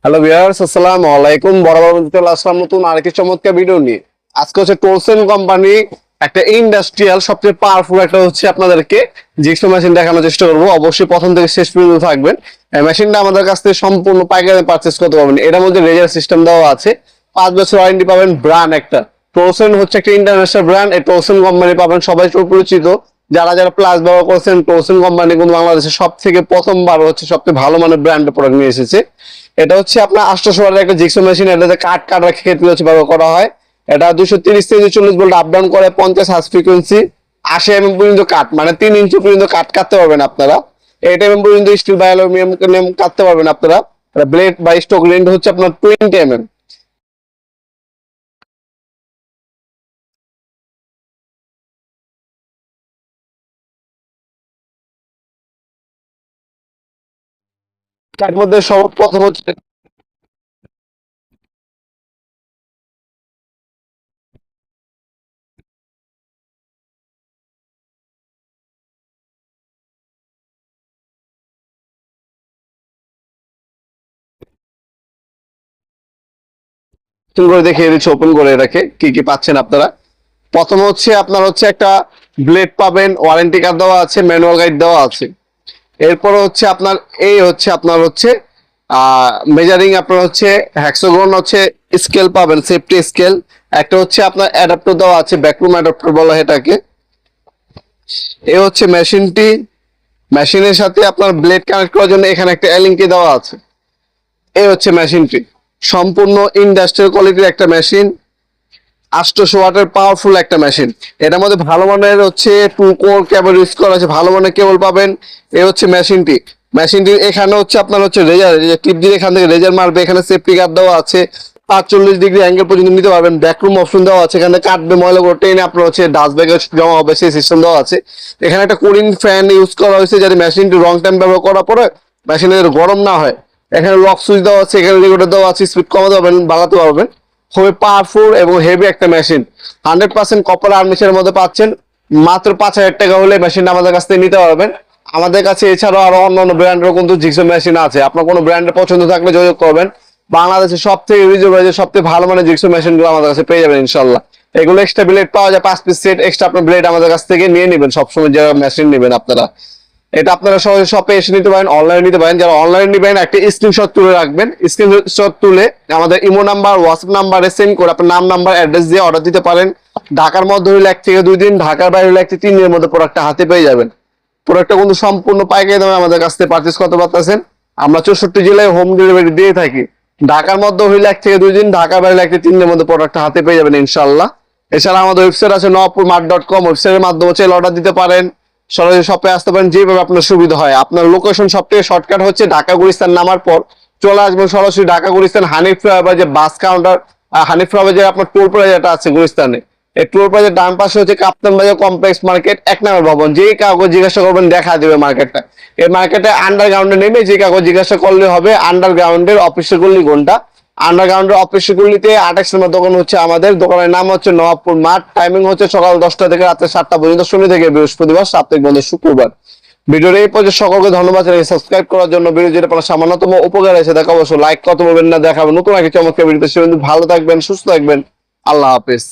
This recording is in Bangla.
হ্যালো ভিউয়ার্স, আসসালামু আলাইকুম। বরাবর চলে আসলাম নতুন আরেকটি চমৎকার ভিডিও নিয়ে। আজকে হচ্ছে টোলসেন কোম্পানি একটা ইন্ডাস্ট্রিয়াল সবচেয়ে পাওয়ারফুল একটা হচ্ছে আপনাদেরকে জিক্সো মেশিন দেখানোর চেষ্টা করবো। অবশ্যই প্রথম থেকে শেষ পর্যন্ত থাকবেন। এই মেশিনটা আমাদের কাছ থেকে সম্পূর্ণ পাইকারি পারচেস করতে পারবেন। এটার মধ্যে রেজার সিস্টেম দেওয়া আছে, 5 বছর ওয়ারেন্টি পাবেন। ব্র্যান্ড একটা টোলসেন হচ্ছে একটা ইন্টারন্যাশনাল ব্র্যান্ড। এই টোলসেন কোম্পানি পাবেন, সবাই সুপরিচিত। যারা যারা প্লাস ব্যবহার করছেন, টোলসেন কোম্পানি কিন্তু বাংলাদেশে সব থেকে প্রথমবার হচ্ছে সবচেয়ে ভালো মানের ব্র্যান্ডের প্রোডাক্ট নিয়ে এসেছে। এটা হচ্ছে আপনার 800 ওয়াটের একটা জিক্সো মেশিন। এটাতে কাট কাটার ক্ষেত্রে হচ্ছে ব্যবহার করা হয়। এটা 230 থেকে 240 ভোল্ট আপ ডাউন করে, 50 হার্জ ফ্রিকোয়েন্সি, 80 mm পর্যন্ত কাট, মানে 3 ইঞ্চি পর্যন্ত কাট কাটতে পারবেন আপনারা। 8 mm পর্যন্ত স্টিল বা অ্যালুমিনিয়াম কাটতে পারবেন আপনারা। ব্লেড বা স্টক লেন্থ হচ্ছে আপনার 20 mm। তার মধ্যে সর্বপ্রথম হচ্ছে করে দেখিয়ে দিচ্ছি ওপেন করে এটাকে কি কি পাচ্ছেন আপনারা। প্রথম হচ্ছে আপনার হচ্ছে একটা ব্লেড পাবেন, ওয়ারেন্টি কার্ড দেওয়া আছে, ম্যানুয়াল গাইড দেওয়া আছে। এরপর হচ্ছে আপনার এই হচ্ছে আপনার হচ্ছে মেজারিং, আপনার হচ্ছে হ্যাক্সাগন হচ্ছে স্কেল পাবেন, সেফটি স্কেল। একটা হচ্ছে আপনার অ্যাডাপ্টার দেওয়া আছে, ব্যাকরুম অ্যাডাপ্টার বলা হয় এটাকে। এই হচ্ছে মেশিনটি। মেশিনের সাথে আপনার ব্লেড কানেক্ট করার জন্য এখানে একটা এলিঙ্কি দেওয়া আছে। এই হচ্ছে মেশিনটি, সম্পূর্ণ ইন্ডাস্ট্রিয়াল কোয়ালিটির একটা মেশিন। 800 ওয়াটের পাওয়ারফুল একটা মেশিন। এটার মধ্যে ভালো মানের হচ্ছে 2 কোর কেবল ইউজ করা আছে, ভালো মানের কেবল পাবেন। এই হচ্ছে মেশিনটি এখানে হচ্ছে আপনার হচ্ছে রেজার, টিপ দিয়ে এখান থেকে রেজার মারবে। এখানে সেফটি গার্ড দেওয়া আছে, 45 ডিগ্রি অ্যাঙ্গেল পর্যন্ত নিতে পারবেন। ব্যাকরুম অপশন দেওয়া আছে, এখানে কাটবে ময়লাগুলো টেনে আপনার হচ্ছে ডাস্ট ব্যাগে জমা হবে, সেই সিস্টেম দেওয়া আছে। এখানে একটা কুলিং ফ্যান ইউজ করা হয়েছে, যাতে মেশিনটি লং টাইম ব্যবহার করার পরে মেশিনের গরম না হয়। এখানে লক সুইচ দেওয়া আছে, এখানে রেগুলেটর দেওয়া আছে, স্পিড কমাতে পারবেন, বাড়াতে পারবেন। খুবই পাওয়ারফুল এবং হেভি একটা মেশিন। 100% কপার আর্মেচারের মধ্যে পাচ্ছেন। মাত্র 5,000 টাকা হলে মেশিনটা আমাদের কাছ থেকে নিতে পারবেন। আমাদের কাছে এছাড়াও আরো অন্যান্য ব্র্যান্ডের কিন্তু জিক্সো মেশিন আছে। আপনার কোনো ব্র্যান্ডের পছন্দ থাকলে যোগাযোগ করবেন। বাংলাদেশের সব থেকে রিজনেবল, সব থেকে ভালো মানের জিক্সো মেশিন গুলো আমাদের কাছে পেয়ে যাবেন ইনশাল্লাহ। এগুলো এক্সট্রা ব্লেড পাওয়া যায়, 5 পিস সেট এক্সট্রা আপনার ব্লেড আমাদের কাছ থেকে নিয়ে নেবেন সবসময় যারা মেশিন নেবেন আপনারা। এটা আপনারা সহজে শপে এসে নিতে পারেন, অনলাইনে নিতে পারেন। যারা অনলাইনে নেবেন একটা স্ক্রিনশট তুলে রাখবেন। স্ক্রিনশট তুলে আমাদের ইমো নাম্বার, হোয়াটসঅ্যাপ নাম্বারে সেন্ড করে আপনার নাম, নাম্বার, অ্যাড্রেস দিয়ে অর্ডার দিতে পারেন। ঢাকার মধ্যে হলে 1 থেকে 2 দিন, ঢাকার বাইরে হলে 1 থেকে 3 দিনের মধ্যে প্রোডাক্টটা হাতে পেয়ে যাবেন। প্রোডাক্টটা কিন্তু সম্পূর্ণ পাইকারি দামে আমাদের কাছ থেকে পারচেস করতে পারতেছেন। আমরা 64 জেলায় হোম ডেলিভারি দিয়ে থাকি। ঢাকার মধ্যে হইলে 1 থেকে 2 দিন, ঢাকার বাইরে 1 থেকে 3 দিনের মধ্যে প্রোডাক্টটা হাতে পেয়ে যাবেন ইনশাল্লাহ। এছাড়া আমাদের ওয়েবসাইট আছে nawapurmart.com, ওয়েবসাইটের মাধ্যমে চাইলে অর্ডার দিতে পারেন। সরাসরি শপে আসতে পারেন, যেভাবে আপনার সুবিধা হয়। আপনার লোকেশন সব থেকে শর্টকাট হচ্ছে ঢাকা গুলিস্তান নামার পর চলে আসবেন সরাসরি ঢাকা গুলিস্তান হানিফ ফ্লাইওভার যে বাস কাউন্টার, হানিফ ফ্লাইওভার যে আপনার টোল প্লাজাটা আছে গুলিস্তানে, এই টোল প্লাজার ডান পাশে হচ্ছে কাপ্তান বাজার কমপ্লেক্স মার্কেট 1 নম্বর ভবন। যেই কাউকে জিজ্ঞাসা করবেন দেখা দেবে মার্কেটটা। এই মার্কেটে আন্ডারগ্রাউন্ডে নেমে যে কাউকে জিজ্ঞাসা করলে হবে। আন্ডারগ্রাউন্ডের অফিসের গল্লি কোনটা, আন্ডারগ্রাউন্ডের অফিসের গল্লিতে 28 নম্বর দোকান হচ্ছে আমাদের। দোকানের নাম হচ্ছে নবাবপুর মাঠ। টাইমিং হচ্ছে সকাল 10টা থেকে রাতে 7টা পর্যন্ত, শনি থেকে বৃহস্পতিবার, সাপ্তাহিক বন্ধ শুক্রবার। ভিডিওর এই পর্যন্ত সকলকে ধন্যবাদ জানাই সাবস্ক্রাইব করার জন্য। ভিডিও যেটা আপনার সামান্যতম উপকার এসে দেখা অবশ্যই লাইক করতে বলবেন না। দেখাবেন নতুন একটা চমৎকার ভিডিওতে। সে ভালো থাকবেন, সুস্থ থাকবেন। আল্লাহ হাফেজ।